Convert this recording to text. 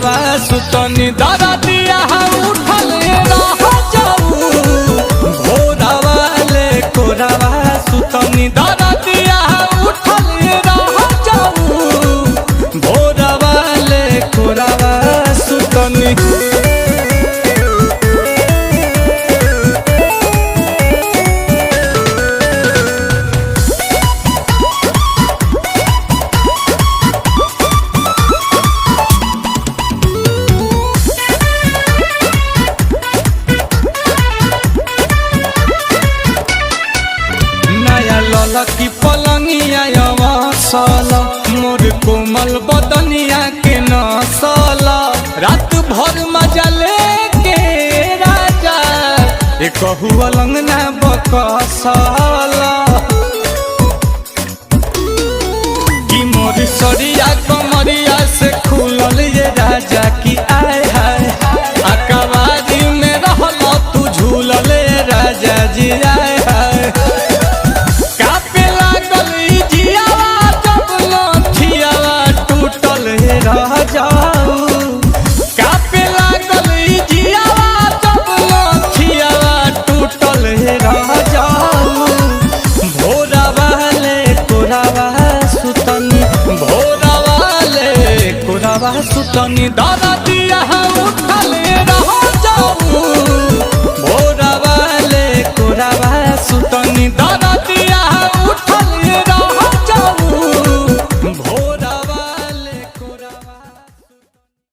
कोरावा सुतनी दरा दिया उठल रह जाऊ भोरावा ले कोरावा सुतनी दरा दिया उठल रह जाऊ भोरावा ले कोरावा सुतनी। लकी पलंगिया अवसल मोर कोमल बदनिया के नसल रात भर मजा लेके राजा एक अलंगना बकसल कि मोर सरिया कमरिया से खुलल ये राजा की आय हाय अकबारी में रहल तू झूलल राजा जी आय हाय रह जाऊ कापे लागल जियावा जब लखियावा टूटल रह जाऊ भोरावा ले कोरावा सुतनी भोरावा ले कोरावा सुतनी दरा दिया उठल रह जाऊ भोरावा ले कोरावा सुतनी।